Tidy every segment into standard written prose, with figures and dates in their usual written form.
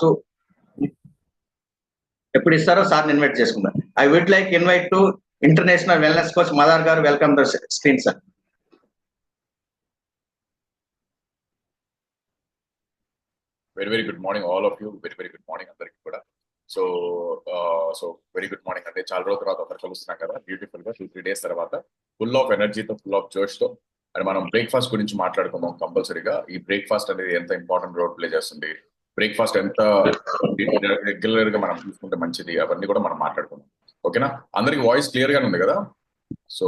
Cards ఎప్పుడు ఇస్తారో సార్ని ఇన్వైట్ చేసుకుందాం. I would like invite to international wellness coach Madar గారు. Welcome to screen sir. Very good morning all of you. Very good morning అందరికి కూడా. So very good morning. అంటే చాలా రోజుల తర్వాత అందరు కలుస్తున్నాం కదా, బ్యూటిఫుల్ గా 2-3 days తర్వాత ఫుల్ ఆఫ్ ఎనర్జీతో, ఫుల్ ఆఫ్ జోష్ తో. అండ్ మనం బ్రేక్ఫాస్ట్ గురించి మాట్లాడుకుందాం కంపల్సరీగా. ఈ బ్రేక్ఫాస్ట్ అనేది ఎంత ఇంపార్టెంట్ రోల్ ప్లే చేస్తుంది, బ్రేక్ఫాస్ట్ ఎంత రెగ్యులర్ గా మనం తీసుకుంటే మంచిది, అవన్నీ కూడా మనం మాట్లాడుకుందాం. ఓకేనా? అందరికి వాయిస్ క్లియర్ గానే ఉంది కదా? సో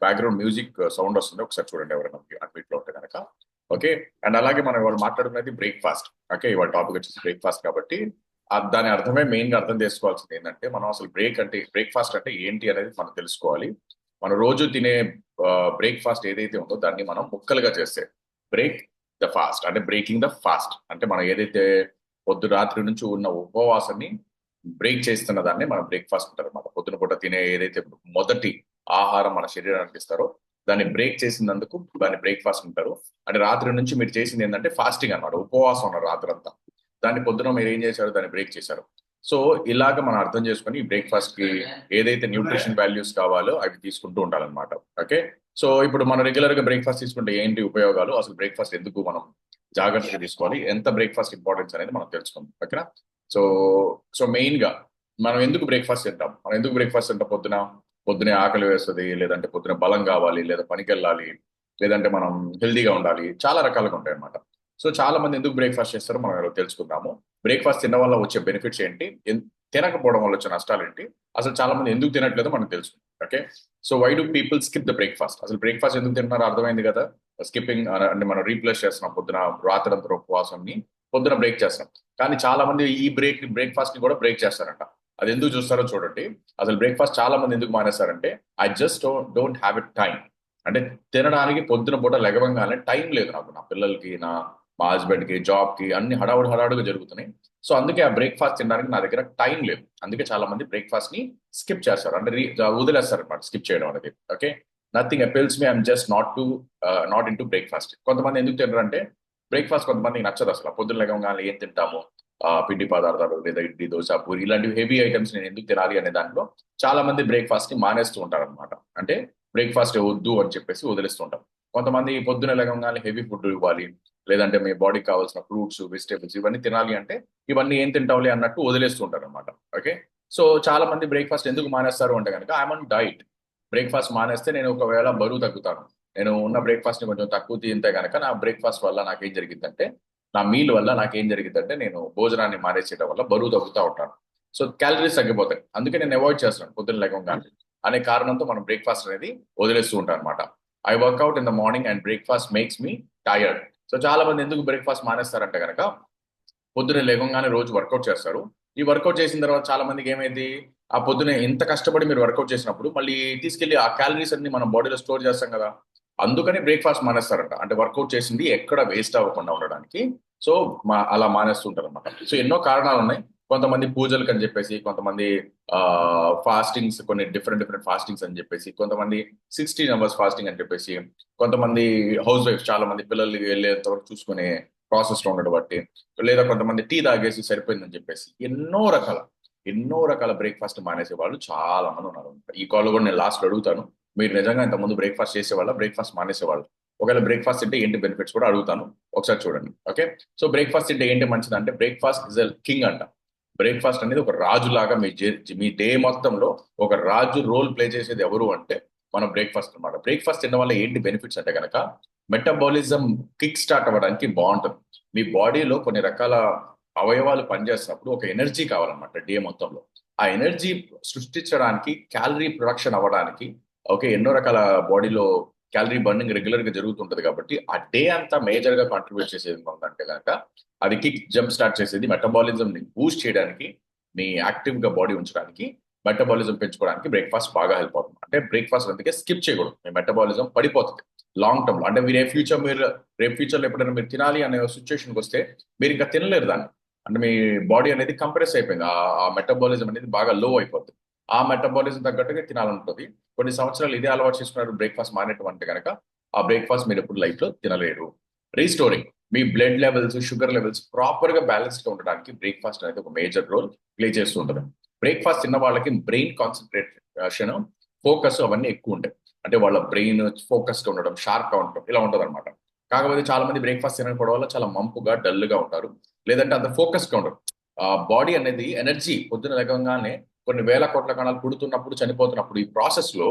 బ్యాక్గ్రౌండ్ మ్యూజిక్ సౌండ్ వస్తుంది, ఒకసారి చూడండి ఎవరైనా అన్మిట్లో ఉంటే కనుక. ఓకే. అండ్ అలాగే మనం ఇవాళ మాట్లాడుకునేది బ్రేక్ఫాస్ట్. ఓకే, ఇవాళ టాపిక్ వచ్చేసి బ్రేక్ఫాస్ట్ కాబట్టి దాని అర్థమే మెయిన్ గా అర్థం చేసుకోవాల్సింది ఏంటంటే, మనం అసలు బ్రేక్ఫాస్ట్ అంటే ఏంటి అనేది మనం తెలుసుకోవాలి. మనం రోజు తినే బ్రేక్ఫాస్ట్ ఏదైతే ఉందో దాన్ని మనం ముక్కలుగా చేస్తే బ్రేక్ ద ఫాస్ట్, అంటే బ్రేకింగ్ ద ఫాస్ట్ అంటే మనం ఏదైతే పొద్దు రాత్రి నుంచి ఉన్న ఉపవాసాన్ని బ్రేక్ చేస్తున్న దాన్ని మనం బ్రేక్ఫాస్ట్ అంటారు అన్నమాట. పొద్దున పూట తినే ఏదైతే మొదటి ఆహారం మన శరీరానికి ఇస్తారో దాన్ని బ్రేక్ చేసినందుకు దాన్ని బ్రేక్ఫాస్ట్ అంటారు. అంటే రాత్రి నుంచి మీరు చేసింది ఏంటంటే ఫాస్టింగ్ అన్నమాట, ఉపవాసం ఉన్నారు రాత్రి అంతా. దాన్ని పొద్దున మీరు ఏం చేశారు, దాన్ని బ్రేక్ చేశారు. సో ఇలాగ మనం అర్థం చేసుకుని ఈ బ్రేక్ఫాస్ట్ కి ఏదైతే న్యూట్రిషన్ వాల్యూస్ కావాలో అవి తీసుకుంటూ ఉండాలన్నమాట. ఓకే. సో ఇప్పుడు మనం రెగ్యులర్ గా బ్రేక్ఫాస్ట్ తీసుకుంటే ఏంటి ఉపయోగాలు, అసలు బ్రేక్ఫాస్ట్ ఎందుకు మనం జాగ్రత్తగా తీసుకోవాలి, ఎంత బ్రేక్ఫాస్ట్ ఇంపార్టెన్స్ అనేది మనం తెలుసుకుందాం. ఓకేనా? సో మెయిన్ గా మనం ఎందుకు బ్రేక్ఫాస్ట్ తింటాం పొద్దునే ఆకలి వేస్తుంది, లేదంటే పొద్దున బలం కావాలి, లేదా పనికి వెళ్ళాలి, లేదంటే మనం హెల్దీగా ఉండాలి, చాలా రకాలుగా ఉంటాయి అన్నమాట. సో చాలా మంది ఎందుకు బ్రేక్ఫాస్ట్ చేస్తారో మనం తెలుసుకుందాము. బ్రేక్ఫాస్ట్ తినడం వల్ల వచ్చే బెనిఫిట్స్ ఏంటి, తినకపోవడం వల్ల వచ్చే నష్టాలు ఏంటి, అసలు చాలా మంది ఎందుకు తినట్లేదో మనం తెలుసుకుందాం. Okay. So why do people skip the breakfast? అసలు బ్రేక్ఫాస్ట్ ఎందుకు తింటున్నారో అర్థమైంది కదా. స్కిప్పింగ్ అంటే మనం రీప్లేస్ చేస్తున్నాం పొద్దున రాత్రంతా ఉపవాసాన్ని పొద్దున బ్రేక్ చేస్తాం. కానీ చాలా మంది ఈ బ్రేక్ఫాస్ట్ ని కూడా బ్రేక్ చేస్తారంట. అది ఎందుకు చూస్తారో చూడండి. అసలు బ్రేక్ఫాస్ట్ చాలా మంది ఎందుకు మానేస్తారంటే, I just don't have it time. అంటే తినడానికి పొద్దున పూట లెగవంగానే టైం లేదు నాకు, నా పిల్లలకి, మా హస్బెండ్ కి, జాబ్ కి అన్ని హడావుడిగా జరుగుతున్నాయి. సో అందుకే ఆ బ్రేక్ఫాస్ట్ తినడానికి నా దగ్గర టైం లేదు. అందుకే చాలా మంది బ్రేక్ఫాస్ట్ ని స్కిప్ చేస్తారు, అంటే వదిలేస్తారు అనమాట స్కిప్ చేయడం అనేది. Okay. Nothing appeals me, I'm just not into breakfast. కొంతమంది ఎందుకు తినరు అంటే, బ్రేక్ఫాస్ట్ కొంతమందికి నచ్చదు అసలు. పొద్దున లెగవంగానే ఏం తింటాము, పిండి పదార్థాలు లేదా ఇడ్లీ, దోశ, పూరి ఇలాంటివి హెవీ ఐటమ్స్ నేను ఎందుకు తినాలి అనే దాంట్లో చాలా మంది బ్రేక్ఫాస్ట్ ని మానేస్తూ ఉంటారు అనమాట. అంటే బ్రేక్ఫాస్ట్ వద్దు అని చెప్పేసి వదిలేస్తూ ఉంటారు. కొంతమంది పొద్దున లెగంగానే హెవీ ఫుడ్ ఇవ్వాలి, లేదంటే మీ బాడీకి కావాల్సిన ఫ్రూట్స్, వెజిటేబుల్స్ ఇవన్నీ తినాలి అంటే ఇవన్నీ ఏం తింటావులే అన్నట్టు వదిలేస్తూ ఉంటారు అనమాట. ఓకే. సో చాలా మంది బ్రేక్ఫాస్ట్ ఎందుకు మానేస్తారు అంటే కనుక, ఐఎమ్ ఆన్ డైట్. బ్రేక్ఫాస్ట్ మానేస్తే నేను ఒకవేళ బరువు తగ్గుతాను, నేను ఉన్న బ్రేక్ఫాస్ట్ ని కొంచెం తక్కువ తింటే కనుక నా బ్రేక్ఫాస్ట్ వల్ల నాకేం జరిగిందంటే, నా మీల్ వల్ల నాకేం జరిగిందంటే, నేను భోజనాన్ని మానేసేయడం వల్ల బరువు తగ్గుతూ ఉంటాను. సో క్యాలరీస్ తగ్గిపోతాయి. అందుకే నేను అవాయిడ్ చేస్తున్నాను పొద్దున్న లెగంగానే అనే కారణంతో మనం బ్రేక్ఫాస్ట్ అనేది వదిలేస్తూ ఉంటాం అనమాట. I work out in the morning and breakfast makes me tired. So చాలా మంది ఎందుకు బ్రేక్ఫాస్ట్ మానేస్తారంటే కనుక, పొద్దున లేవగానే రోజు వర్కౌట్ చేస్తారు. ఈ వర్కౌట్ చేసిన తర్వాత చాలా మందికి ఏమైంది, ఆ పొద్దున ఎంత కష్టపడి మీరు వర్కౌట్ చేసినప్పుడు మళ్ళీ తీసుకెళ్లి ఆ క్యాలరీస్ అన్ని మనం బాడీలో స్టోర్ చేస్తాం కదా, అందుకని బ్రేక్ఫాస్ట్ మానేస్తారంట. అంటే వర్కౌట్ చేసింది ఎక్కడ వేస్ట్ అవ్వకుండా ఉండడానికి. సో అలా మానేస్తుంటారు అనమాట. సో ఎన్నో కారణాలు ఉన్నాయి. కొంతమంది పూజలకు అని చెప్పేసి, కొంతమంది ఫాస్టింగ్స్, కొన్ని డిఫరెంట్ ఫాస్టింగ్స్ అని చెప్పేసి, కొంతమంది 16 hours ఫాస్టింగ్ అని చెప్పేసి, కొంతమంది హౌస్ వైఫ్ చాలా మంది పిల్లలు వెళ్ళేంత వరకు చూసుకునే ప్రాసెస్ లో ఉండడం బట్టి, లేదా కొంతమంది టీ తాగేసి సరిపోయిందని చెప్పేసి ఎన్నో రకాల బ్రేక్ఫాస్ట్ మానేసే వాళ్ళు చాలా మంది ఉన్నారు. ఈ కాల్ కూడా నేను లాస్ట్ అడుగుతాను, మీరు నిజంగా ఇంతకుముందు బ్రేక్ఫాస్ట్ చేసేవాళ్ళ, బ్రేక్ఫాస్ట్ మానేసేవాళ్ళు? ఒకవేళ బ్రేక్ఫాస్ట్ తింటే ఏంటి బెనిఫిట్స్ కూడా అడుగుతాను, ఒకసారి చూడండి. ఓకే. సో బ్రేక్ఫాస్ట్ తింటే ఏంటి మంచిది అంటే, బ్రేక్ఫాస్ట్ ఇస్ ఎ కింగ్ అంట. బ్రేక్ఫాస్ట్ అనేది ఒక రాజు లాగా మీ డే మొత్తంలో ఒక రాజు రోల్ ప్లే చేసేది ఎవరు అంటే మన బ్రేక్ఫాస్ట్ అనమాట. బ్రేక్ఫాస్ట్ తినడం వల్ల ఏంటి బెనిఫిట్స్ అంటే కనుక, మెటబాలిజం కిక్ స్టార్ట్ అవ్వడానికి బాగుంటుంది. మీ బాడీలో కొన్ని రకాల అవయవాలు పనిచేస్తున్నప్పుడు ఒక ఎనర్జీ కావాలన్నమాట డే మొత్తంలో. ఆ ఎనర్జీ సృష్టించడానికి, క్యాలరీ ప్రొడక్షన్ అవ్వడానికి, ఓకే, ఎన్నో రకాల బాడీలో క్యాలరీ బర్నింగ్ రెగ్యులర్ గా జరుగుతుంటది. కాబట్టి ఆ డే అంతా మేజర్ గా కాంట్రిబ్యూట్ చేసేది ఏంటంటే కనుక, అది కిక్ జంప్ స్టార్ట్ చేసేది మెటబాలిజం ని బూస్ట్ చేయడానికి, మీ యాక్టివ్ గా బాడీ ఉంచడానికి, మెటబాలిజం పెంచుకోవడానికి బ్రేక్ఫాస్ట్ బాగా హెల్ప్ అవుతుంది. అంటే బ్రేక్ఫాస్ట్ అందుకే స్కిప్ చేయకూడదు, మీ మెటబాలిజం పడిపోతుంది లాంగ్ టర్మ్ లో. అంటే మీరు రేపు ఫ్యూచర్ లో ఎప్పుడైనా మీరు తినాలి అనే సిచ్యువేషన్కి వస్తే మీరు ఇంకా తినలేరు దాన్ని. అంటే మీ బాడీ అనేది కంప్రెస్ అయిపోయింది, ఆ మెటబాలిజం అనేది బాగా లో అయిపోతుంది. ఆ మెటబాలిజం తగ్గట్టుగా తినాలంటుంది. కొన్ని సంవత్సరాలు ఇదే అలవాటు చేసుకున్నారు బ్రేక్ఫాస్ట్ మానేయటం అంటే కనుక, ఆ బ్రేక్ఫాస్ట్ మీరు ఎప్పుడు లైఫ్ లో తినలేరు. రీస్టోరింగ్, మీ blood levels, sugar levels proper గా బ్యాలెన్స్డ్ గా ఉండడానికి బ్రేక్ఫాస్ట్ అనేది ఒక మేజర్ రోల్ ప్లే చేస్తూ ఉంటుంది. బ్రేక్ఫాస్ట్ తిన్న వాళ్ళకి బ్రెయిన్ కాన్సన్ట్రేషన్, ఫోకస్ అవన్నీ ఎక్కువ ఉంటాయి. అంటే వాళ్ళ బ్రెయిన్ ఫోకస్ గా ఉండడం, షార్ప్ గా ఉండడం ఇలా ఉంటుంది అనమాట. కాకపోతే చాలా మంది బ్రేక్ఫాస్ట్ తినకపోవడం వల్ల చాలా మంపుగా, డల్ గా ఉంటారు. లేదంటే అంత ఫోకస్ గా ఉండరు. బాడీ అనేది ఎనర్జీ పొద్దున లేవగానే కొన్ని వేల కోట్ల కణాలు పుడుతున్నప్పుడు, చనిపోతున్నప్పుడు ఈ ప్రాసెస్ లో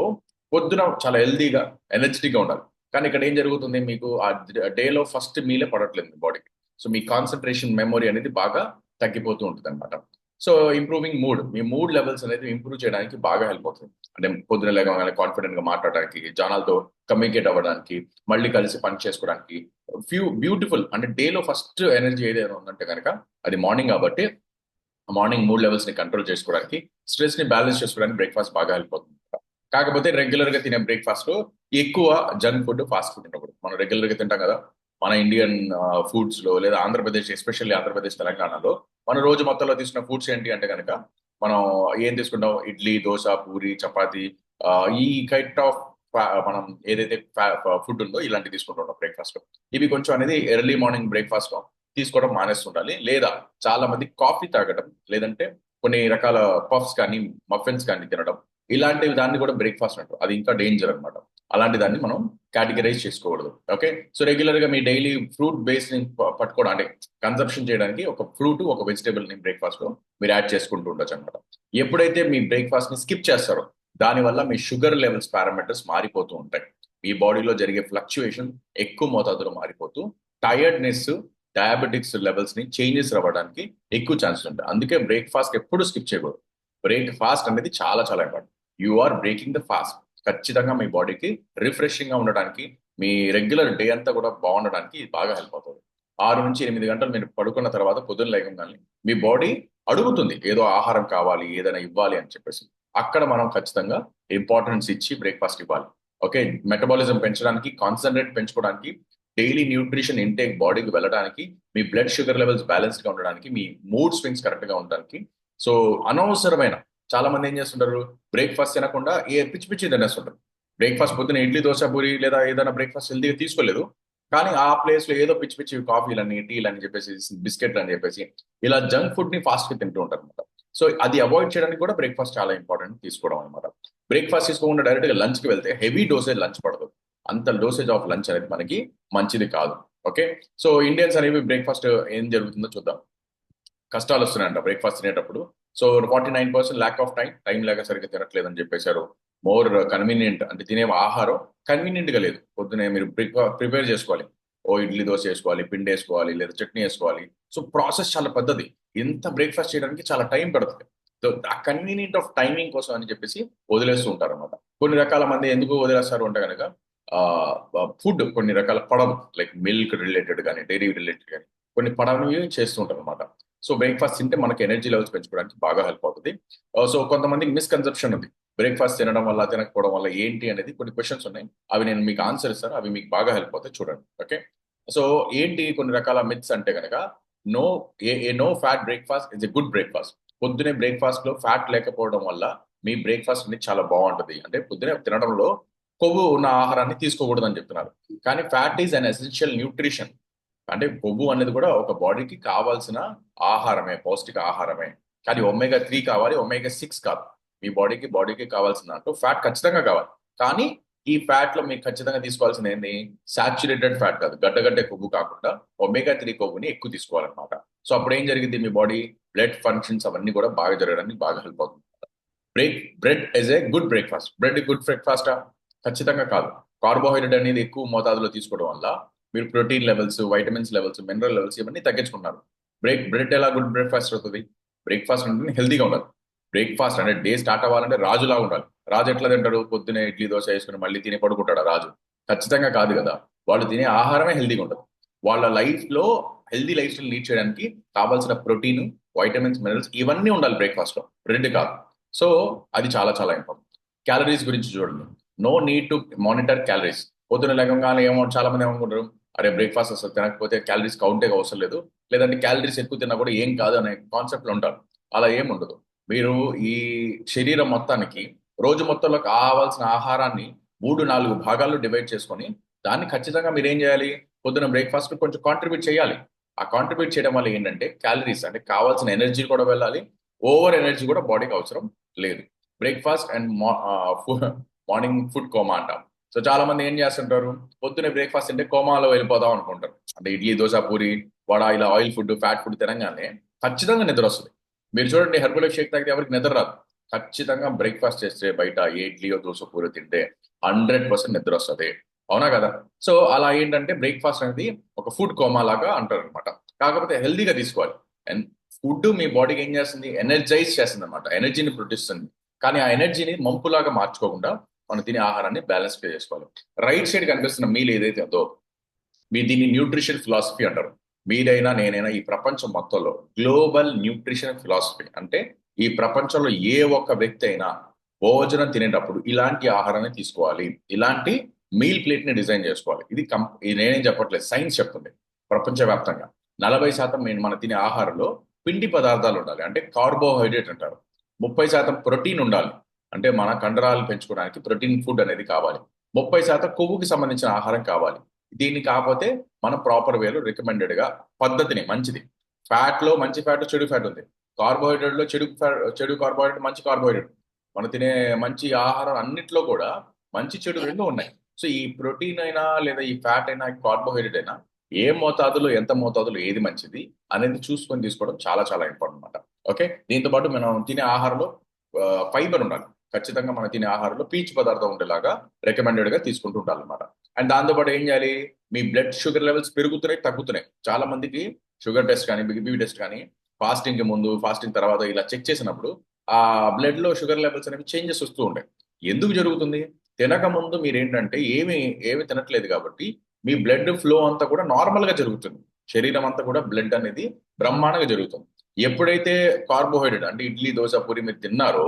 పొద్దున చాలా హెల్దీగా, ఎనర్జెటిక్ గా ఉండాలి. కానీ ఇక్కడ ఏం జరుగుతుంది, మీకు ఆ డేలో ఫస్ట్ మీలే పడట్లేదు మీ బాడీకి. సో మీ కాన్సన్ట్రేషన్, మెమొరీ అనేది బాగా తగ్గిపోతూ ఉంటుంది అనమాట. సో ఇంప్రూవింగ్ మూడ్, మీ మూడ్ లెవెల్స్ అనేది ఇంప్రూవ్ చేయడానికి బాగా హెల్ప్ అవుతుంది. అంటే పొద్దున లేవగానే కాన్ఫిడెంట్ గా మాట్లాడడానికి, జనాలతో కమ్యూనికేట్ అవ్వడానికి, మళ్ళీ కలిసి పని చేసుకోవడానికి, బ్యూటిఫుల్ అంటే డేలో ఫస్ట్ ఎనర్జీ ఏదైనా ఉందంటే కనుక అది మార్నింగ్ కాబట్టి మార్నింగ్ మూడ్ లెవెల్స్ ని కంట్రోల్ చేసుకోవడానికి, స్ట్రెస్ ని బ్యాలెన్స్ చేసుకోవడానికి బ్రేక్ఫాస్ట్ బాగా హెల్ప్ అవుతుంది. కాకపోతే రెగ్యులర్ గా తినే బ్రేక్ఫాస్ట్ లో ఎక్కువ జంక్ ఫుడ్, ఫాస్ట్ ఫుడ్ ఉండకూడదు. మనం రెగ్యులర్ గా తింటాం కదా మన ఇండియన్ ఫుడ్స్ లో, లేదా ఆంధ్రప్రదేశ్, ఎస్పెషల్లీ ఆంధ్రప్రదేశ్, తెలంగాణలో మన రోజు మొత్తంలో తీసుకున్న ఫుడ్స్ ఏంటి అంటే కనుక మనం ఏం తీసుకుంటాం, ఇడ్లీ, దోశ, పూరి, చపాతి, ఆ, ఈ కైండ్ ఆఫ్ మనం ఏదైతే ఫుడ్ ఉందో ఇలాంటివి తీసుకుంటుంటాం బ్రేక్ఫాస్ట్ లో. ఇవి కొంచెం అనేది ఎర్లీ మార్నింగ్ బ్రేక్ఫాస్ట్ లో తీసుకోవడం మానేస్తుండాలి. లేదా చాలా మంది కాఫీ తాగడం, లేదంటే కొన్ని రకాల పఫ్స్ కానీ, మఫిన్స్ కానీ తినడం, ఇలాంటి దాన్ని కూడా బ్రేక్ఫాస్ట్ అంటారు. అది ఇంకా డేంజర్ అనమాట. అలాంటి దాన్ని మనం కేటగిరైజ్ చేసుకోకూడదు. ఓకే, సో రెగ్యులర్ గా మీ డైలీ ఫ్రూట్ బేస్ ని పట్టుకోవడం, అంటే కన్సంప్షన్ చేయడానికి ఒక ఫ్రూట్, ఒక వెజిటేబుల్ ని బ్రేక్ఫాస్ట్ లో మీరు యాడ్ చేసుకుంటూ ఉండొచ్చు అనమాట. ఎప్పుడైతే మీ బ్రేక్ఫాస్ట్ ని స్కిప్ చేస్తారో దానివల్ల మీ షుగర్ లెవెల్స్ పారామీటర్స్ మారిపోతూ ఉంటాయి. మీ బాడీలో జరిగే ఫ్లక్చుయేషన్ ఎక్కువ మోతాదులో మారిపోతూ టైర్డ్నెస్, డయాబెటిక్స్ లెవెల్స్ ని చేంజెస్ రావడానికి ఎక్కువ ఛాన్సెస్ ఉంటాయి. అందుకే బ్రేక్ఫాస్ట్ ఎప్పుడు స్కిప్ చేయకూడదు. బ్రేక్ఫాస్ట్ అనేది చాలా చాలా important. You are breaking the fast. ఖచ్చితంగా మీ బాడీకి రిఫ్రెషింగ్ గా ఉండడానికి, మీ రెగ్యులర్ డే అంతా కూడా బాగుండడానికి ఇది బాగా హెల్ప్ అవుతుంది. 6 నుంచి 8 గంటలు మీరు పడుకున్న తర్వాత పొద్దున్న లేకగానే మీ బాడీ అడుగుతుంది ఏదో ఆహారం కావాలి, ఏదైనా ఇవ్వాలి అని చెప్పేసి. అక్కడ మనం ఖచ్చితంగా ఇంపార్టెన్స్ ఇచ్చి బ్రేక్ఫాస్ట్ ఇవ్వాలి. ఓకే, మెటబాలిజం పెంచడానికి, కాన్సన్ట్రేట్ పెంచుకోవడానికి, డైలీ న్యూట్రిషన్ ఇంటేక్ బాడీకి వెళ్ళడానికి, మీ బ్లడ్ షుగర్ లెవెల్స్ బ్యాలెన్స్డ్ గా ఉండడానికి, మీ మూడ్ స్వింగ్స్ కరెక్ట్ గా ఉండడానికి. సో అనవసరమైన చాలా మంది ఏం చేస్తుంటారు, బ్రేక్ఫాస్ట్ తినకుండా పిచ్చి పిచ్చి తినేస్తుంటారు. బ్రేక్ఫాస్ట్ పొద్దున ఇడ్లీ, దోశ, పూరి లేదా ఏదైనా బ్రేక్ఫాస్ట్ హెల్తీగా తీసుకోలేదు, కానీ ఆ ప్లేస్ లో ఏదో పిచ్చి పిచ్చి కాఫీలని, టీలని చెప్పేసి, బిస్కెట్లు అని చెప్పేసి ఇలా జంక్ ఫుడ్ ని ఫాస్ట్ గా తింటూ ఉంటారు అనమాట. సో అది అవాయిడ్ చేయడానికి కూడా బ్రేక్ఫాస్ట్ చాలా ఇంపార్టెంట్ తీసుకోవడం అనమాట. బ్రేక్ఫాస్ట్ తీసుకోకుండా డైరెక్ట్ గా లంచ్ కి వెళ్తే హెవీ డోసేజ్ లంచ్ పడదు. అంత డోసేజ్ ఆఫ్ లంచ్ అనేది మనకి మంచిది కాదు. ఓకే, సో ఇండియన్స్ అనేవి బ్రేక్ఫాస్ట్ ఏం జరుగుతుందో చూద్దాం. కష్టాలు వస్తున్నాయంట బ్రేక్ఫాస్ట్ తినేటప్పుడు. సో 49% ల్యాక్ ఆఫ్ టైం లేక సరిగ్గా తినట్లేదు అని చెప్పేశారు. మోర్ కన్వీనియంట్ అంటే తినే ఆహారం కన్వీనియంట్ గా లేదు. పొద్దునే మీరు ప్రిపేర్ చేసుకోవాలి. ఓ ఇడ్లీ, దోశ వేసుకోవాలి, పిండి వేసుకోవాలి, లేదా చట్నీ వేసుకోవాలి. సో ప్రాసెస్ చాలా పెద్దది. ఇంత బ్రేక్ఫాస్ట్ చేయడానికి చాలా టైం పడుతుంది. సో ఆ కన్వీనియంట్ ఆఫ్ టైమింగ్ కోసం అని చెప్పేసి వదిలేస్తూ ఉంటారు అనమాట. కొన్ని రకాల మంది ఎందుకు వదిలేస్తారు అంటే కనుక ఫుడ్ కొన్ని రకాల పడవు, లైక్ మిల్క్ రిలేటెడ్ కానీ, డైరీ రిలేటెడ్ కానీ కొన్ని పడవవి చేస్తూ ఉంటారు అనమాట. సో బ్రేక్ఫాస్ట్ తింటే మనకి ఎనర్జీ లెవెల్స్ పెంచుకోవడానికి బాగా హెల్ప్ అవుతుంది. సో కొంతమందికి మిస్కన్సెప్షన్ ఉంది, బ్రేక్ఫాస్ట్ తినడం వల్ల, తినకపోవడం వల్ల ఏంటి అనేది కొన్ని క్వశ్చన్స్ ఉన్నాయి. అవి నేను మీకు ఆన్సర్ ఇస్తాను, అవి మీకు బాగా హెల్ప్ అవుతాయి, చూడండి. ఓకే, సో ఏంటి కొన్ని రకాల మిత్స్ అంటే కనుక, no no fat breakfast is a good breakfast. పొద్దునే బ్రేక్ఫాస్ట్ లో ఫ్యాట్ లేకపోవడం వల్ల మీ బ్రేక్ఫాస్ట్ అనేది చాలా బాగుంటుంది. అంటే పొద్దునే తినడంలో కొవ్వు ఉన్న ఆహారాన్ని తీసుకోకూడదు అని చెప్తున్నారు. కానీ fat is an essential nutrition. అంటే కొవ్వు అనేది కూడా ఒక బాడీకి కావాల్సిన ఆహారమే, పౌష్టిక ఆహారమే. కానీ ఒమేగా 3 కావాలి, ఒమేగా 6 కాదు. మీ బాడీకి కావాల్సిన దాంట్లో ఫ్యాట్ ఖచ్చితంగా కావాలి. కానీ ఈ ఫ్యాట్ లో మీకు ఖచ్చితంగా తీసుకోవాల్సిన ఏంటి, సాచురేటెడ్ ఫ్యాట్ కాదు, గడ్డగడ్డే కొవ్వు కాకుండా ఒమేగా 3 కొవ్వుని ఎక్కువ తీసుకోవాలన్నమాట. సో అప్పుడు ఏం జరిగింది, మీ బాడీ బ్లడ్ ఫంక్షన్స్ అవన్నీ కూడా బాగా జరగడానికి బాగా హెల్ప్ అవుతుంది. Bread is a good breakfast. Bread good బ్రేక్ఫాస్టా? ఖచ్చితంగా కాదు. కార్బోహైడ్రేట్ అనేది ఎక్కువ మోతాదులో తీసుకోవడం వల్ల మీరు protein levels, vitamins levels, mineral levels ఇవన్నీ తగ్గించుకున్నారు. బ్రెడ్ ఎలా గుడ్ బ్రేక్ఫాస్ట్ అవుతుంది? బ్రేక్ఫాస్ట్ అంటే హెల్తీగా ఉండాలి. బ్రేక్ఫాస్ట్ అంటే డే స్టార్ట్ అవ్వాలంటే రాజులా ఉండాలి. రాజు ఎట్లా తింటాడు, పొద్దునే ఇడ్లీ, దోశ వేసుకుని మళ్ళీ తిని పడుకుంటాడు రాజు? ఖచ్చితంగా కాదు కదా. వాళ్ళు తినే ఆహారమే హెల్తీగా ఉండదు. వాళ్ళ లైఫ్ లో హెల్తీ లైఫ్ స్టైల్ లీడ్ చేయడానికి కావాల్సిన ప్రోటీన్, వైటమిన్స్, మినరల్స్ ఇవన్నీ ఉండాలి బ్రేక్ఫాస్ట్ లో, బ్రెడ్ కాదు. సో అది చాలా చాలా ఇంపార్టెంట్. క్యాలరీస్ గురించి చూడండి. No need to monitor calories. పొద్దున లేకగానే చాలా మంది ఏమనుకుంటారు, అరే బ్రేక్ఫాస్ట్ అసలు తినకపోతే క్యాలరీస్ కౌంటే అవసరం లేదు, లేదంటే క్యాలరీస్ ఎక్కువ తిన్నా కూడా ఏం కాదు అనే కాన్సెప్ట్ లో ఉంటారు. అలా ఏం ఉండదు. మీరు ఈ శరీరం మొత్తానికి రోజు మొత్తంలో కావాల్సిన ఆహారాన్ని 3-4 భాగాల్లో డివైడ్ చేసుకొని దాన్ని ఖచ్చితంగా మీరు ఏం చేయాలి, పొద్దున బ్రేక్ఫాస్ట్ కొంచెం కాంట్రిబ్యూట్ చేయాలి. ఆ కాంట్రిబ్యూట్ చేయడం వల్ల ఏంటంటే క్యాలరీస్ అంటే కావాల్సిన ఎనర్జీ కూడా వెళ్ళాలి. ఓవర్ ఎనర్జీ కూడా బాడీకి అవసరం లేదు. Breakfast and morning food coma అంటాం. సో చాలా మంది ఏం చేస్తుంటారు, పొద్దున్నే బ్రేక్ఫాస్ట్ అంటే కోమాలో వెళ్ళిపోదాం అనుకుంటారు. అంటే ఇడ్లీ, దోశ, పూరి, వడ ఇలా ఆయిల్ ఫుడ్, ఫ్యాట్ ఫుడ్ తినగానే ఖచ్చితంగా నిద్ర వస్తుంది. మీరు చూడండి, హెర్బల్ షేక్ తాగితే ఎవరికి నిద్ర రాదు. ఖచ్చితంగా బ్రేక్ఫాస్ట్ చేస్తే బయట ఏ ఇడ్లీయో దోశ పూరి తింటే 100% నిద్ర వస్తుంది. అవునా కదా? సో అలా ఏంటంటే బ్రేక్ఫాస్ట్ అనేది ఒక ఫుడ్ కోమా లాగా అంటారు అనమాట. కాకపోతే హెల్దీగా తీసుకోవాలి. అండ్ ఫుడ్ మీ బాడీకి ఏం చేస్తుంది, ఎనర్జైజ్ చేస్తుంది అనమాట, ఎనర్జీని ప్రొడ్యూస్తుంది. కానీ ఆ ఎనర్జీని మంపులాగా మార్చుకోకుండా మనం తినే ఆహారాన్ని బ్యాలెన్స్ చేసుకోవాలి. రైట్ సైడ్ కనిపిస్తున్న మీల్ ఏదైతే ఉందో మీ దీన్ని న్యూట్రిషన్ ఫిలాసఫీ అంటారు. మీరైనా నేనైనా ఈ ప్రపంచం మొత్తంలో గ్లోబల్ న్యూట్రిషన్ ఫిలాసఫీ అంటే ఈ ప్రపంచంలో ఏ ఒక్క వ్యక్తి అయినా భోజనం తినేటప్పుడు ఇలాంటి ఆహారాన్ని తీసుకోవాలి, ఇలాంటి మీల్ ప్లేట్ ని డిజైన్ చేసుకోవాలి. ఇది నేనేం చెప్పట్లేదు, సైన్స్ చెప్తుంది. ప్రపంచవ్యాప్తంగా 40% మన తినే ఆహారంలో పిండి పదార్థాలు ఉండాలి, అంటే కార్బోహైడ్రేట్ అంటారు. 30% ప్రోటీన్ ఉండాలి, అంటే మన కండరాలు పెంచుకోవడానికి ప్రోటీన్ ఫుడ్ అనేది కావాలి. 30% కొవ్వుకి సంబంధించిన ఆహారం కావాలి. దీన్ని కాకపోతే మనం ప్రాపర్ వేలో రికమెండెడ్ గా పద్ధతిని మంచిది. ఫ్యాట్ లో మంచి ఫ్యాట్, చెడు ఫ్యాట్ ఉంది. కార్బోహైడ్రేట్ లో చెడు కార్బోహైడ్రేట్, మంచి కార్బోహైడ్రేట్. మనం తినే మంచి ఆహారం అన్నిట్లో కూడా మంచి చెడు రెండు ఉన్నాయి. సో ఈ ప్రోటీన్ అయినా లేదా ఈ ఫ్యాట్ అయినా కార్బోహైడ్రేట్ అయినా ఏ మోతాదులో ఎంత మోతాదులో ఏది మంచిది అనేది చూసుకొని తీసుకోవడం చాలా చాలా ఇంపార్టెంట్ అనమాట. ఓకే, దీంతో పాటు మనం తినే ఆహారంలో ఫైబర్ ఉండాలి. ఖచ్చితంగా మనం తినే ఆహారంలో పీచు పదార్థం ఉండేలాగా రికమెండెడ్ గా తీసుకుంటూ ఉండాలన్నమాట. అండ్ దాంతోపాటు ఏం చేయాలి, మీ బ్లడ్ షుగర్ లెవెల్స్ పెరుగుతున్నాయి, తగ్గుతున్నాయి. చాలా మందికి షుగర్ టెస్ట్ కానీ బీపీ టెస్ట్ కానీ ఫాస్టింగ్ కి ముందు, ఫాస్టింగ్ తర్వాత ఇలా చెక్ చేసినప్పుడు ఆ బ్లడ్ లో షుగర్ లెవెల్స్ అనేవి చేంజెస్ వస్తూ ఉంటాయి. ఎందుకు జరుగుతుంది? తినక ముందు మీరు ఏంటంటే ఏమి తినట్లేదు కాబట్టి మీ బ్లడ్ ఫ్లో అంతా కూడా నార్మల్ గా జరుగుతుంది. శరీరం అంతా కూడా బ్లడ్ అనేది బ్రహ్మాండంగా జరుగుతుంది. ఎప్పుడైతే కార్బోహైడ్రేట్ అంటే ఇడ్లీ, దోశ, పూరి మీరు తిన్నారో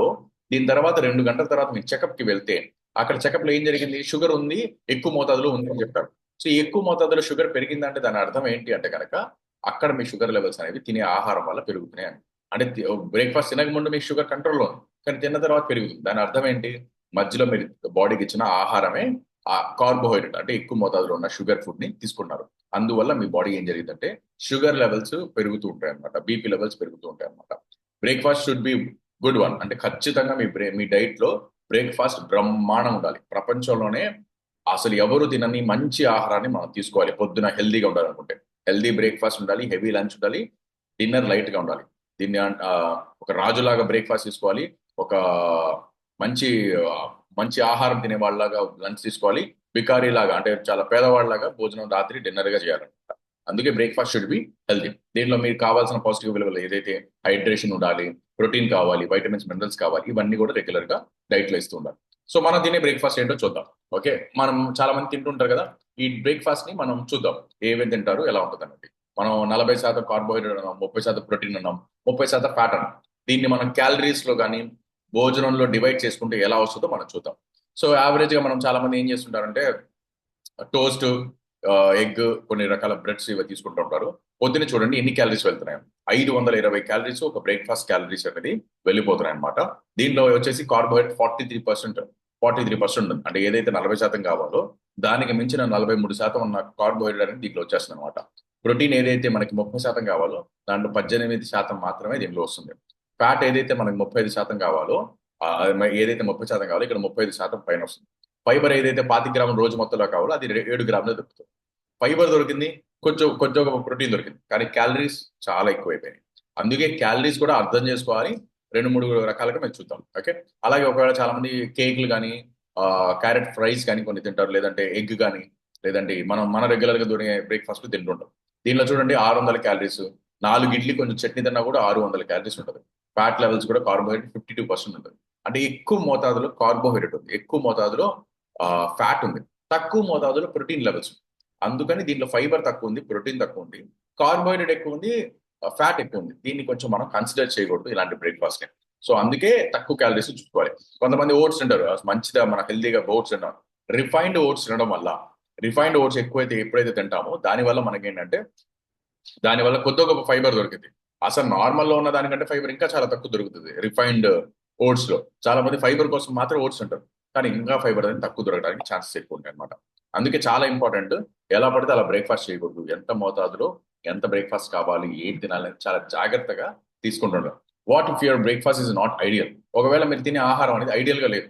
దీని తర్వాత 2 గంటల తర్వాత మీరు చెకప్ కి వెళ్తే అక్కడ చెకప్ లో ఏం జరిగింది, షుగర్ ఉంది, ఎక్కువ మోతాదులో ఉంది అని చెప్పారు. సో ఈ ఎక్కువ మోతాదులో షుగర్ పెరిగిందంటే దాని అర్థం ఏంటి అంటే కనుక అక్కడ మీ షుగర్ లెవెల్స్ అనేవి తినే ఆహారం వల్ల పెరుగుతున్నాయి అని. అంటే బ్రేక్ఫాస్ట్ తినక ముందు మీకు షుగర్ కంట్రోల్లో ఉంది, కానీ తిన్న తర్వాత పెరుగుతుంది. దాని అర్థం ఏంటి, మధ్యలో మీరు బాడీకి ఇచ్చిన ఆహారమే ఆ కార్బోహైడ్రేట్ అంటే ఎక్కువ మోతాదులో ఉన్న షుగర్ ఫుడ్ ని తీసుకున్నారు. అందువల్ల మీ బాడీ ఏం జరిగిందంటే షుగర్ లెవెల్స్ పెరుగుతూ ఉంటాయి అనమాట, బీపీ లెవెల్స్ పెరుగుతూ ఉంటాయి అనమాట. Breakfast should be good one, అంటే ఖచ్చితంగా మీ డైట్ లో బ్రేక్ఫాస్ట్ బ్రహ్మాండం ఉండాలి. ప్రపంచంలోనే అసలు ఎవరు తినని మంచి ఆహారాన్ని మనం తీసుకోవాలి. పొద్దున హెల్దీగా ఉండాలనుకుంటే హెల్దీ బ్రేక్ఫాస్ట్ ఉండాలి, హెవీ లంచ్ ఉండాలి, డిన్నర్ లైట్ గా ఉండాలి. దీన్ని ఒక రాజులాగా బ్రేక్ఫాస్ట్ తీసుకోవాలి, ఒక మంచి ఆ, మంచి ఆహారం తినే వాళ్ళలాగా లంచ్ తీసుకోవాలి, బికారీ లాగా అంటే చాలా పేదవాళ్ళలాగా భోజనం రాత్రి డిన్నర్ గా చేయాలన్నమాట. అందుకే బ్రేక్ఫాస్ట్ షుడ్ బి హెల్దీ. దీంట్లో మీకు కావాల్సిన పౌష్టిక విలువలు ఏదైతే హైడ్రేషన్ ఉండాలి, ప్రోటీన్ కావాలి, వైటమిన్స్, మినరల్స్ కావాలి, ఇవన్నీ కూడా రెగ్యులర్ గా డైట్ లో ఇస్తూ ఉండాలి. సో మనం తినే బ్రేక్ఫాస్ట్ ఏంటో చూద్దాం. ఓకే, మనం చాలా మంది తింటుంటారు కదా, ఈ బ్రేక్ఫాస్ట్ ని మనం చూద్దాం ఏమేమి తింటారు, ఎలా ఉంటుంది అన్నది. మనం 40% కార్బోహైడ్రేట్ అన్నాం, 30% ప్రోటీన్ అన్నాం, 30% ఫ్యాట్ అన్నాం. దీన్ని మనం క్యాలరీస్ లో కానీ భోజనంలో డివైడ్ చేసుకుంటే ఎలా వస్తుందో మనం చూద్దాం. సో యావరేజ్ గా మనం చాలా మంది ఏం చేస్తుంటారంటే టోస్ట్, ఎగ్, కొన్ని రకాల బ్రెడ్స్ ఇవి తీసుకుంటూ ఉంటారు. పొద్దున్న చూడండి ఎన్ని క్యాలరీస్ వెళ్తున్నాయి, 520 క్యాలరీస్ ఒక బ్రేక్ఫాస్ట్ క్యాలరీస్ అనేది వెళ్ళిపోతున్నాయి అనమాట. దీంట్లో వచ్చేసి కార్బోహైడ్రేట్ 43% ఉంది. అంటే ఏదైతే 40% కావాలో దానికి మించిన 43% ఉన్న కార్బోహైడ్రేట్ అనేది దీంట్లో వచ్చేస్తుంది అనమాట. ప్రోటీన్ ఏదైతే మనకి 30% కావాలో దాంట్లో 18% మాత్రమే దీంట్లో వస్తుంది. ఫ్యాట్ ఏదైతే మనకి 35% కావాలో ఏదైతే 30% కావాలో ఇక్కడ 35% పైన వస్తుంది. ఫైబర్ ఏదైతే 25 గ్రాములు రోజు మొత్తంలో కావాలో అది 7 గ్రాములు దొరుకుతుంది. ఫైబర్ దొరికింది, కొంచెం కొంచెం ప్రోటీన్ దొరికింది, కానీ క్యాలరీస్ చాలా ఎక్కువైపోయినాయి. అందుకే క్యాలరీస్ కూడా అర్థం చేసుకోవాలి. 2-3 రకాలుగా మేము చూద్దాం. ఓకే, అలాగే ఒకవేళ చాలా మంది కేక్లు కానీ క్యారెట్ ఫ్రైస్ కానీ కొన్ని తింటారు, లేదంటే ఎగ్ కానీ, లేదంటే మన రెగ్యులర్ గా దొరికే బ్రేక్ఫాస్ట్ తింటుంటాం. దీనిలో చూడండి 600 క్యాలరీస్, 4 ఇడ్లీ కొంచెం చట్నీ తిన్నా కూడా 600 క్యాలరీస్ ఉంటుంది. ఫ్యాట్ లెవెల్స్ కూడా కార్బోహైడ్రేట్ 52% ఉంటుంది. అంటే ఎక్కువ మోతాదులో కార్బోహైడ్రేట్ ఉంది, ఎక్కువ మోతాదులో ఫ్యాట్ ఉంది, తక్కువ మోతాదులో ప్రోటీన్ లెవెల్స్. అందుకని దీంట్లో ఫైబర్ తక్కువ ఉంది, ప్రోటీన్ తక్కువ ఉంది, కార్బోహైడ్రేట్ ఎక్కువ ఉంది, ఫ్యాట్ ఎక్కువ ఉంది. దీన్ని కొంచెం మనం కన్సిడర్ చేయకూడదు ఇలాంటి బ్రేక్ఫాస్ట్ ని. సో అందుకే తక్కువ క్యాలరీస్ చూసుకోవాలి. కొంతమంది ఓట్స్ తింటారు, మంచిదా మన హెల్దీగా ఓట్స్ తింటాం. రిఫైన్డ్ ఓట్స్ తినడం వల్ల, రిఫైన్డ్ ఓట్స్ ఎప్పుడైతే తింటామో దానివల్ల మనకేంటంటే దానివల్ల కొద్ది గొప్ప ఫైబర్ దొరికింది. అసలు నార్మల్ లో ఉన్న దానికంటే ఫైబర్ ఇంకా చాలా తక్కువ దొరుకుతుంది రిఫైన్డ్ ఓట్స్ లో. చాలా మంది ఫైబర్ కోసం మాత్రం ఓట్స్ అంటారు, కానీ ఇంకా ఫైబర్ అనేది తక్కువ దొరకడానికి ఛాన్సెస్ ఎక్కువ ఉంటాయి అనమాట. అందుకే చాలా ఇంపార్టెంట్. ఎలా పడితే అలా బ్రేక్ఫాస్ట్ చేయకూడదు. ఎంత మోతాదులో ఎంత బ్రేక్ఫాస్ట్ కావాలి, ఏంటి తినాలి అనేది చాలా జాగ్రత్తగా తీసుకుంటుండాలి. What if your breakfast is not ideal? ఒకవేళ మీరు తినే ఆహారం అనేది ఐడియల్ గా లేదు,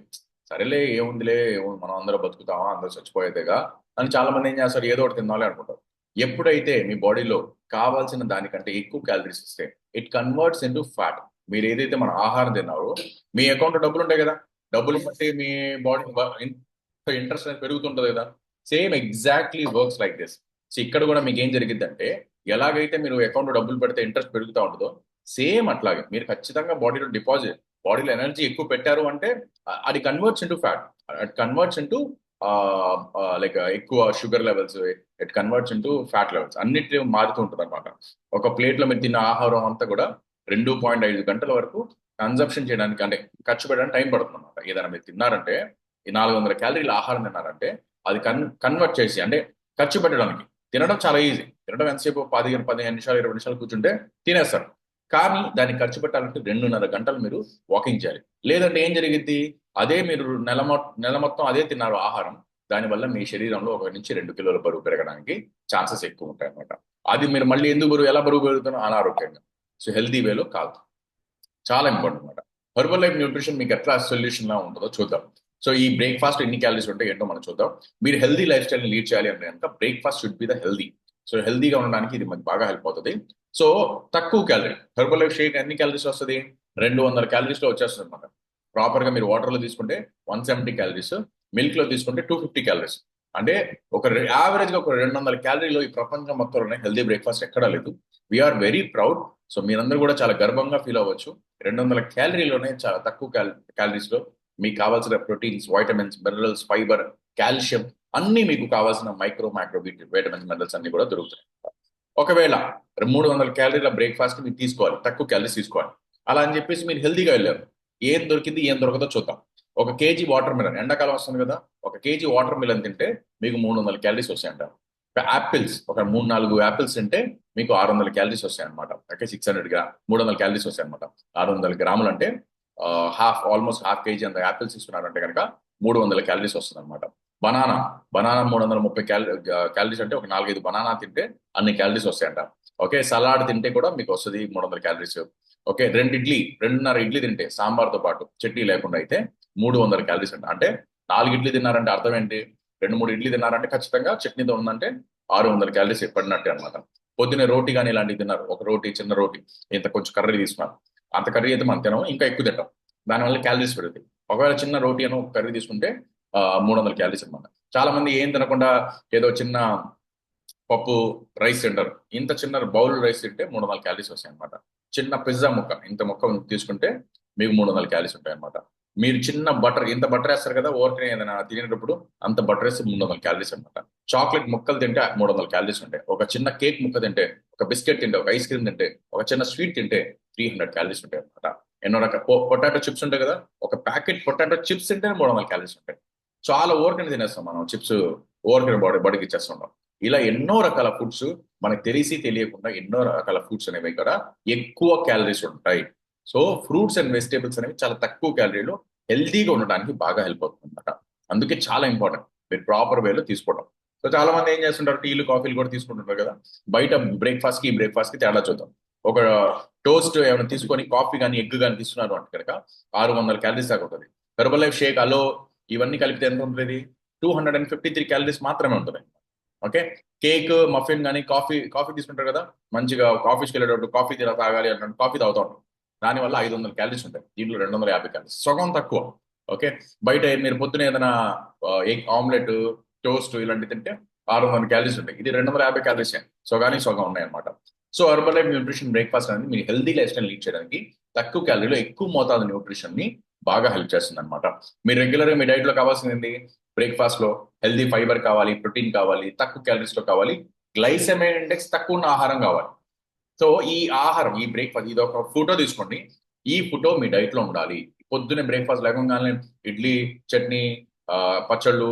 సరేలే ఏముందిలే, మనం అందరూ బతుకుతామా, అందరూ చచ్చిపోయేదేగా అని చాలా మంది ఏం చేస్తారు, ఏదో ఒకటి తినాలి అనుకుంటారు. ఎప్పుడైతే మీ బాడీలో కావాల్సిన దానికంటే ఎక్కువ క్యాలరీస్ ఇస్తే ఇట్ కన్వర్ట్స్ ఇంటూ ఫ్యాట్. మీరు ఏదైతే మన ఆహారం తిన్నారో, మీ అకౌంట్ డబ్బులు ఉంటాయి కదా, డబ్బులు బట్టి మీ బాడీ ఇంట్రెస్ట్ అనేది పెరుగుతుంటది కదా. Same exactly works like this. So ఇక్కడ కూడా మీకు ఏం జరిగిద్దంటే, ఎలాగైతే మీరు అకౌంట్ డబ్బులు పెడితే ఇంట్రెస్ట్ పెరుగుతూ ఉంటుందో, సేమ్ అట్లాగే మీరు ఖచ్చితంగా బాడీలో ఎనర్జీ ఎక్కువ పెట్టారు అంటే అది కన్వర్ట్స్ ఇంటూ ఫ్యాట్, అది కన్వర్ట్స్ ఇంటూ లైక్ ఎక్కువ sugar levels, it converts into fat levels, అన్నిటి మారుతూ ఉంటుంది అనమాట. ఒక ప్లేట్లో మీరు తిన్న ఆహారం అంతా కూడా 2.5 గంటల వరకు కన్సంప్షన్ చేయడానికి, అంటే ఖర్చు పెట్టడానికి టైం పడుతుంది అనమాట. ఏదైనా మీరు తిన్నారంటే, ఈ 400 క్యాలరీల ఆహారం తిన్నారంటే అది కన్వర్ట్ చేసి, అంటే ఖర్చు పెట్టడానికి. తినడం చాలా ఈజీ, తినడం ఎంతసేపు 15 నిమిషాలు 20 నిమిషాలు కూర్చుంటే తినేస్తారు. కానీ దాన్ని ఖర్చు పెట్టాలంటే 2.5 గంటలు మీరు వాకింగ్ చేయాలి. లేదంటే ఏం జరిగింది, అదే మీరు నెల మొత్తం అదే తిన్నారు ఆహారం, దానివల్ల మీ శరీరంలో 1 నుంచి 2 కిలోల బరువు పెరగడానికి ఛాన్సెస్ ఎక్కువ ఉంటాయి అనమాట. అది మీరు మళ్ళీ ఎలా బరువు పెరుగుతున్నారు, అనారోగ్యంగా. సో హెల్దీ వేలో కాదు, చాలా ఇంపార్టెంట్ అనమాట. హెర్బల్ లైఫ్ న్యూట్రిషన్ మీకు ఎట్లా సొల్యూషన్ లా ఉంటుందో చూద్దాం. సో ఈ బ్రేక్ఫాస్ట్ ఎన్ని క్యాలరీస్ ఉంటాయి ఏంటో మనం చూద్దాం. మీరు హెల్దీ లైఫ్ స్టైల్ లీడ్ చేయాలి అంటే కనుక breakfast should be the healthy. So హెల్దీగా ఉండడానికి ఇది మనకు బాగా హెల్ప్ అవుతుంది. సో తక్కువ క్యాలరీ హెర్బల్ లైఫ్ షేక్ ఎన్ని క్యాలరీస్ వస్తుంది, 200 క్యాలరీస్ లో వచ్చేస్తుంది అనమాట. ప్రాపర్ గా మీరు వాటర్ లో తీసుకుంటే 170 క్యాలరీస్, మిల్క్ లో తీసుకుంటే 250 క్యాలరీస్. అంటే యావరేజ్ గా ఒక 200 క్యాలరీలో ఈ ప్రపంచం మొత్తంలోనే హెల్దీ బ్రేక్ఫాస్ట్ ఎక్కడా లేదు. We are very proud. సో మీరందరూ కూడా చాలా గర్వంగా ఫీల్ అవ్వచ్చు. 200 క్యాలరీలోనే చాలా తక్కువ క్యాలరీస్ లో మీకు కావాల్సిన proteins, vitamins, minerals, fibre, calcium అన్ని మీకు కావాల్సిన మైక్రో వైటమిన్స్, మినరల్స్ అన్ని కూడా దొరుకుతాయి. ఒకవేళ 300 క్యాలరీల బ్రేక్ఫాస్ట్ మీరు తీసుకోవాలి, తక్కువ క్యాలరీస్ తీసుకోవాలి. అలా అని చెప్పేసి మీరు హెల్దీగా వెళ్ళారు, ఏం దొరికింది ఏం దొరకదో చూద్దాం. 1 కేజీ వాటర్ మిలన్, ఎండాకాలం వస్తుంది కదా, 1 కేజీ వాటర్ మిలన్ తింటే మీకు 300 క్యాలరీస్ వస్తాయంట. యాపిల్స్ ఒక 3-4 యాపిల్స్ తింటే మీకు 600 క్యాలరీస్ వస్తాయి అనమాట. ఓకే, 300 క్యాలరీస్ వస్తాయి అనమాట. 600 గ్రాములు అంటే ఆల్మోస్ట్ హాఫ్ కేజీ అంత యాపిల్స్ ఇస్తున్నారంటే కనుక 300 క్యాలరీస్ వస్తుంది అనమాట. బనానా 330 క్యాలరీస్, అంటే ఒక 4-5 బనానా తింటే అన్ని క్యాలరీస్ వస్తాయంట. ఓకే, సలాడ్ తింటే కూడా మీకు వస్తుంది 300 క్యాలరీస్. ఓకే, 2.5 ఇడ్లీ తింటే సాంబార్తో పాటు చట్నీ లేకుండా అయితే 300 క్యాలరీస్ అంట. అంటే 4 ఇడ్లీ తిన్నారంటే అర్థం ఏంటి, 2-3 ఇడ్లీ తిన్నారంటే ఖచ్చితంగా చట్నీతో ఉందంటే 600 క్యాలరీస్ పడినట్టే అనమాట. పొద్దున్నే రోటీ కానీ ఇలాంటివి తిన్నారు, ఒక రోటీ, చిన్న రోటీ, ఇంత కొంచెం కర్రీ తీసుకున్నారు, అంత కర్రీ అయితే మనం తినం, ఇంకా ఎక్కువ తింటాం, దానివల్ల క్యాలరీస్ పెరుగుతాయి. ఒకవేళ చిన్న రోటీ అని ఒక కర్రీ తీసుకుంటే 300 క్యాలరీస్ అనమాట. చాలా మంది ఏం తినకుండా ఏదో చిన్న పప్పు రైస్ తింటారు, ఇంత చిన్న బౌల్ రైస్ తింటే 300 క్యాలరీస్ వస్తాయి అనమాట. చిన్న పిజ్జా ముక్క, ఇంత ముక్క తీసుకుంటే మీకు 300 క్యాలరీస్ ఉంటాయి అనమాట. మీరు చిన్న బటర్, ఇంత బటర్ వేస్తారు కదా ఓవర్కి ఏదైనా తినేటప్పుడు, అంత బటర్ వేస్తే 300 క్యాలరీస్ అనమాట. చాక్లెట్ ముక్కలు తింటే 300 క్యాలరీస్ ఉంటాయి. ఒక చిన్న కేక్ ముక్క తింటే, ఒక బిస్కెట్ తింటే, ఒక ఐస్ క్రీమ్ తింటే, ఒక చిన్న స్వీట్ తింటే 300 క్యాలరీస్ ఉంటాయి అనమాట. ఎన్నో రకాల పొటాటో చిప్స్ ఉంటాయి కదా, ఒక ప్యాకెట్ పొటాటో చిప్స్ తింటే 300 క్యాలరీస్ ఉంటాయి. చాలా ఓవర్కని తినేస్తాం మనం చిప్స్, ఓవర్కని బాడీకి ఇచ్చేస్తుంటాం. ఇలా ఎన్నో రకాల ఫుడ్స్ మనకు తెలియకుండా ఎన్నో రకాల ఫుడ్స్ అనేవి ఇక్కడ ఎక్కువ క్యాలరీస్ ఉంటాయి. సో ఫ్రూట్స్ అండ్ వెజిటేబుల్స్ అనేవి చాలా తక్కువ క్యాలరీలో హెల్తీగా ఉండడానికి బాగా హెల్ప్ అవుతుంది అనమాట. అందుకే చాలా ఇంపార్టెంట్ మీరు ప్రాపర్ వేలో తీసుకోవడం. సో చాలా మంది ఏం చేస్తుంటారు, టీలు కాఫీలు కూడా తీసుకుంటుంటారు కదా. బయట బ్రేక్ఫాస్ట్ కి తేడా చూద్దాం. ఒక టోస్ట్ ఏమైనా తీసుకొని కాఫీ కానీ ఎగ్ కానీ తీసుకున్నారు అంటే కనుక 600 క్యాలరీస్ దాకా ఉంటుంది. హెర్బల్ లైఫ్ షేక్, అలో ఇవన్నీ కలిపితే ఎంత ఉంటుంది, 253 క్యాలరీస్ మాత్రమే ఉంటుంది. ఓకే, కేక్, మఫిన్ కానీ కాఫీ తీసుకుంటారు కదా, మంచిగా కాఫీస్కి వెళ్ళేటప్పుడు కాఫీ తాగాలి అంటే కాఫీ తాగుతూ ఉంటాం, దానివల్ల 500 క్యాలరీస్ ఉంటాయి, దీంట్లో 250 క్యాలరీస్, సగం తక్కువ. ఓకే, బయట మీరు పొద్దున ఏదైనా ఎగ్ ఆమ్లెట్, టోస్ట్ ఇలాంటి తింటే 600 క్యాలరీస్ ఉంటాయి, ఇది 250 క్యాలరీస్, సగం ఉన్నాయి అనమాట. So herbal life nutrition breakfast అనేది మీరు హెల్దీ లైఫ్ స్టైల్ లీడ్ చేయడానికి తక్కువ క్యాలరీలో ఎక్కువ మోతాదు న్యూట్రిషన్ ని బాగా హెల్ప్ చేస్తుంది అనమాట. మీరు రెగ్యులర్ గా మీ డైట్ లో కావాల్సింది ఏంటి, బ్రేక్ఫాస్ట్ లో హెల్దీ ఫైబర్ కావాలి, ప్రోటీన్ కావాలి, తక్కువ క్యాలరీస్ లో కావాలి, గ్లైసెమిక్ ఇండెక్స్ తక్కువ ఉన్న ఆహారం కావాలి. సో ఈ ఆహారం, ఈ బ్రేక్ఫాస్ట్, ఇది ఒక ఫోటో తీసుకోండి, ఈ ఫోటో మీ డైట్ లో ఉండాలి. పొద్దున్నే బ్రేక్ఫాస్ట్ లేకుండా ఇడ్లీ, చట్నీ, పచ్చళ్ళు,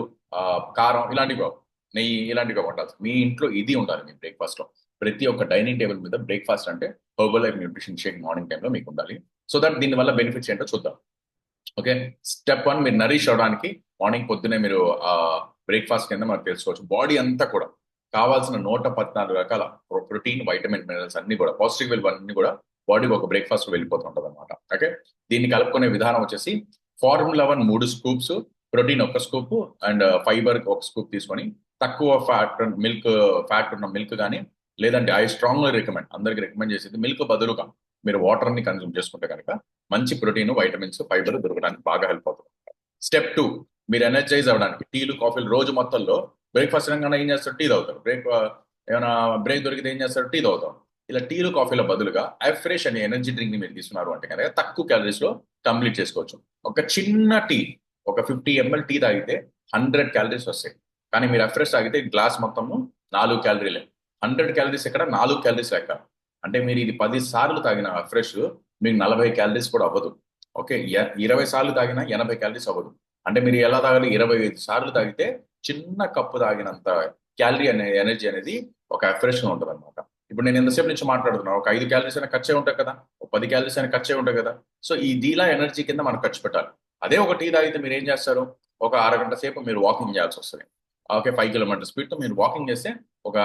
కారం ఇలాంటివి, నెయ్యి ఇలాంటివి ఉండాలి. మీ ఇంట్లో ఇది ఉండాలి మీ బ్రేక్ఫాస్ట్ లో. ప్రతి ఒక్క డైనింగ్ టేబుల్ మీద బ్రేక్ఫాస్ట్ అంటే Herbalife nutrition shake morning టైంలో మీకు ఉండాలి. సో దట్ దీనివల్ల బెనిఫిట్స్ ఏంటో చూద్దాం. ఓకే, స్టెప్ 1, మీరు నరిష్ అవడానికి మార్నింగ్ పొద్దునే మీరు బ్రేక్ఫాస్ట్ కింద మనం తెలుసుకోవచ్చు. బాడీ అంతా కూడా కావాల్సిన 114 రకాల ప్రోటీన్, వైటమిన్, మినరల్స్ అన్ని కూడా పాజిటివ్ విలువ అన్ని కూడా బాడీకి ఒక బ్రేక్ఫాస్ట్ వెళ్ళిపోతుంటది అనమాట. ఓకే, దీన్ని కలుపుకునే విధానం వచ్చేసి formula 1 3 scoops, protein 1 scoop and fibre 1 scoop తీసుకొని తక్కువ ఫ్యాట్ ఉన్న మిల్క్ కానీ, లేదంటే ఐ స్ట్రాంగ్లీ రికమెండ్, అందరికి రికమెండ్ చేసేది మిల్క్ బదులుగా మీరు వాటర్ ని కన్సూమ్ చేసుకుంటే కనుక మంచి ప్రోటీన్, వైటమిన్స్, ఫైబర్ దొరకడానికి బాగా హెల్ప్ అవుతుంది. స్టెప్ 2, మీరు ఎనర్జైజ్ అవ్వడానికి టీలు, కాఫీలు రోజు మొత్తంలో బ్రేక్ఫాస్ట్ అనగానే ఏం చేస్తారు? టీ తాగుతారు. ఏమైనా బ్రేక్ దొరికితే ఏం చేస్తారు? టీ తాగుతాం. ఇలా టీలు, కాఫీల బదులుగా ఫ్రెష్ అనే ఎనర్జీ డ్రింక్ ని మీరు తీసుకున్నారు అంటే కనుక తక్కువ క్యాలరీస్ లో కంప్లీట్ చేసుకోవచ్చు. ఒక చిన్న టీ, ఒక 50 ml టీ తాగితే 100 క్యాలరీస్ వస్తాయి. కానీ మీరు ఫ్రెష్ తాగితే గ్లాస్ మొత్తము 4 క్యాలరీలే. 100 క్యాలరీస్ ఎక్కడ? 4 క్యాలరీస్ లెక్క. అంటే మీరు ఇది 10 సార్లు తాగిన ఫ్రెష్ మీకు 40 క్యాలరీస్ కూడా అవ్వదు. ఓకే, 20 సార్లు తాగినా 80 క్యాలరీస్ అవ్వదు. అంటే మీరు ఎలా తాగాలి? 25 సార్లు తాగితే చిన్న కప్పు తాగినంత క్యాలరీ అనే ఎనర్జీ అనేది ఒక ఫ్రెష్ గా ఉంటుంది అనమాట. ఇప్పుడు నేను ఎంతసేపు నుంచి మాట్లాడుతున్నాను, ఒక 5 క్యాలరీస్ అయినా ఖర్చే ఉంటాయి కదా, ఒక 10 క్యాలరీస్ అయినా ఖర్చే ఉంటాయి కదా. సో ఈ దీలా ఎనర్జీ కింద మనం ఖర్చు పెట్టాలి. అదే ఒక టీ తాగితే మీరు ఏం చేస్తారు? ఒక అరగంట సేపు మీరు వాకింగ్ చేయాల్సి వస్తుంది. ఓకే, 5 కిలోమీటర్ స్పీడ్ తో మీరు వాకింగ్ చేస్తే ఒక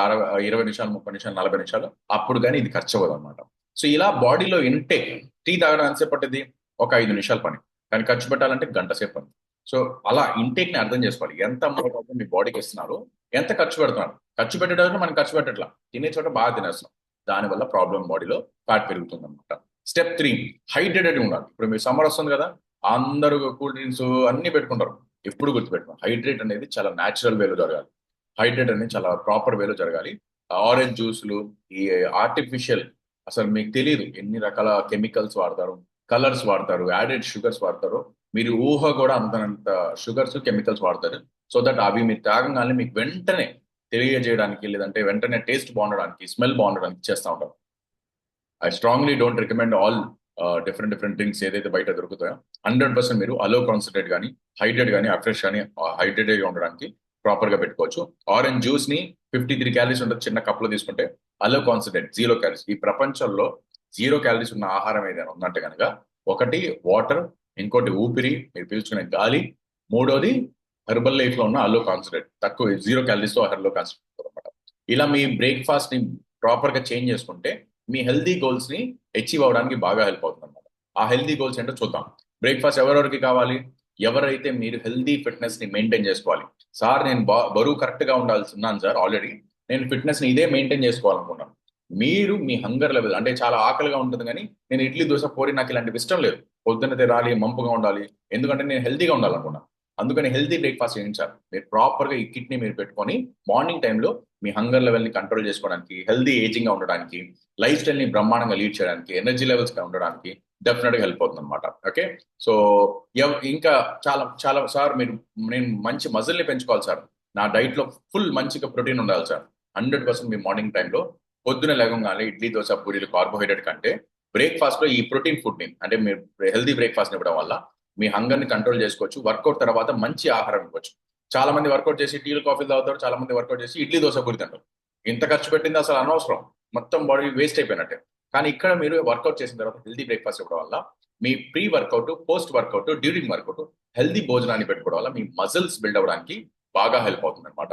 20 నిమిషాలు, 30 నిమిషాలు, 40 నిమిషాలు అప్పుడు కానీ ఇది ఖర్చు అవ్వదు అనమాట. సో ఇలా బాడీలో ఇంటేక్, టీ తాగడం ఎంతసేపు పట్టింది? ఒక 5 నిమిషాలు పని, కానీ ఖర్చు పెట్టాలంటే గంట సేపు పని. సో అలా ఇంటేక్ ని అర్థం చేసుకోవాలి. ఎంత అమౌంట్ మీ బాడీకి ఇస్తున్నారు, ఎంత ఖర్చు పెడుతున్నారు. ఖర్చు పెట్టడానికి మనం ఖర్చు పెట్టట్లా, తినే చోట బాగా తినేస్తాం, దానివల్ల ప్రాబ్లం బాడీలో ఫ్యాట్ పెరుగుతుంది అనమాట. స్టెప్ 3, హైడ్రేటెడ్ ఉండాలి. ఇప్పుడు మీరు సమ్మర్ వస్తుంది కదా, అందరూ కూల్ డ్రింక్స్ అన్ని పెట్టుకుంటారు. ఎప్పుడు గుర్తుపెట్టుకోండి, హైడ్రేట్ అనేది చాలా న్యాచురల్ వేలో జరగాలి. హైడ్రేట్ అనేది చాలా ప్రాపర్ వేలో జరగాలి. ఆరెంజ్ జ్యూస్లు, ఈ ఆర్టిఫిషియల్, అసలు మీకు తెలియదు ఎన్ని రకాల కెమికల్స్ వాడతారు, కలర్స్ వాడతారు, యాడెడ్ షుగర్స్ వాడతారు. మీరు ఊహ కూడా అంతనంత షుగర్స్, కెమికల్స్ వాడతారు. సో దట్ అవి మీరు తాగంగానే మీకు వెంటనే తెలియజేయడానికి, లేదంటే వెంటనే టేస్ట్ బాగుండడానికి, స్మెల్ బాగుండడానికి చేస్తూ ఉంటారు. I strongly don't recommend all different drinks ఏదైతే బయట దొరుకుతాయో. 100% మీరు అలో కాన్సన్ట్రేట్ కానీ, హైడ్రేట్ కానీ, ఫ్రెష్ కానీ, హైడ్రేటెడ్ గా ఉండడానికి ప్రాపర్ గా పెట్టుకోవచ్చు. ఆరెంజ్ జ్యూస్ ని 53 క్యాలరీస్ ఉంటుంది చిన్న కప్ లో తీసుకుంటే, అలో కాన్సన్ట్రేట్ 0 క్యాలరీస్. ఈ ప్రపంచంలో 0 క్యాలరీస్ ఉన్న ఆహారం ఏదైనా ఉందంటే కనుక ఒకటి వాటర్, ఇంకోటి ఊపిరి, మీరు పీల్చుకునే గాలి, మూడోది హెర్బల్ లైఫ్ లో ఉన్న అలో కాన్సన్ట్రేట్, తక్కువ 0 క్యాలరీస్ తో హెర్లో కాన్సన్ట్రేట్ అనమాట. ఇలా మీ బ్రేక్ఫాస్ట్ ని ప్రాపర్ గా చేంజ్ చేసుకుంటే మీ హెల్దీ గోల్స్ ని అచీవ్ అవడానికి బాగా హెల్ప్ అవుతుంది అనమాట. ఆ హెల్దీ గోల్స్ ఏంటో చూద్దాం. బ్రేక్ఫాస్ట్ ఎవరెవరికి కావాలి? ఎవరైతే మీరు హెల్దీ ఫిట్నెస్ ని మెయింటైన్ చేసుకోవాలి. సార్ నేను బరువు కరెక్ట్ గా ఉండాల్సి ఉన్నాను సార్, ఆల్రెడీ నేను ఫిట్నెస్ ని ఇదే మెయింటైన్ చేసుకోవాలనుకున్నాను. మీరు మీ హంగర్ లెవెల్, అంటే చాలా ఆకలిగా ఉంటుంది కానీ నేను ఇడ్లీ, దోశ, పూరి నాకు ఇలాంటివి ఇష్టం లేదు, పొద్దున్న తినాలి, మంపుగా ఉండాలి, ఎందుకంటే నేను హెల్దీగా ఉండాలనుకున్నాను. అందుకని హెల్దీ బ్రేక్ఫాస్ట్ చేయించాలి. మీరు ప్రాపర్ గా ఈ కిట్ ని మీరు పెట్టుకొని మార్నింగ్ టైంలో మీ హంగర్ లెవెల్ ని కంట్రోల్ చేసుకోవడానికి, హెల్దీ ఏజింగ్ గా ఉండడానికి, లైఫ్ స్టైల్ ని బ్రహ్మాండంగా లీడ్ చేయడానికి, ఎనర్జీ లెవెల్స్ గా ఉండడానికి డెఫినెట్ గా హెల్ప్ అవుతుంది అనమాట. ఓకే, సో ఇంకా చాలా చాలా సార్ నేను మంచి మజిల్ ని పెంచుకోవాలి సార్, నా డైట్ లో ఫుల్ మంచిగా ప్రోటీన్ ఉండాలి సార్. 100% మీ మార్నింగ్ టైంలో పొద్దున లేవగానే ఇడ్లీ, దోశ, పూరీలు కార్బోహైడ్రేట్ కంటే బ్రేక్ఫాస్ట్ లో ఈ ప్రోటీన్ ఫుడ్ ని, అంటే మీరు హెల్దీ బ్రేక్ఫాస్ట్ ఇవ్వడం వల్ల మీ హంగర్ ని కంట్రోల్ చేసుకోవచ్చు. వర్కౌట్ తర్వాత మంచి ఆహారం ఇవ్వచ్చు. చాలా మంది వర్కౌట్ చేసి టీలు, కాఫీలు తాగుతారు, చాలా మంది వర్కౌట్ చేసి ఇడ్లీ, దోశ, పూరి తింటారు. ఇంత ఖర్చు పెట్టింది అసలు అనవసరం, మొత్తం బాడీ వేస్ట్ అయిపోయినట్టే. కానీ ఇక్కడ మీరు వర్కౌట్ చేసిన తర్వాత హెల్దీ బ్రేక్ఫాస్ట్ ఇవ్వడం వల్ల మీ pre workout, post workout, during workout healthy భోజనాన్ని పెట్టుకోవడం వల్ల మీ మజిల్స్ బిల్డ్ అవ్వడానికి బాగా హెల్ప్ అవుతుంది అనమాట.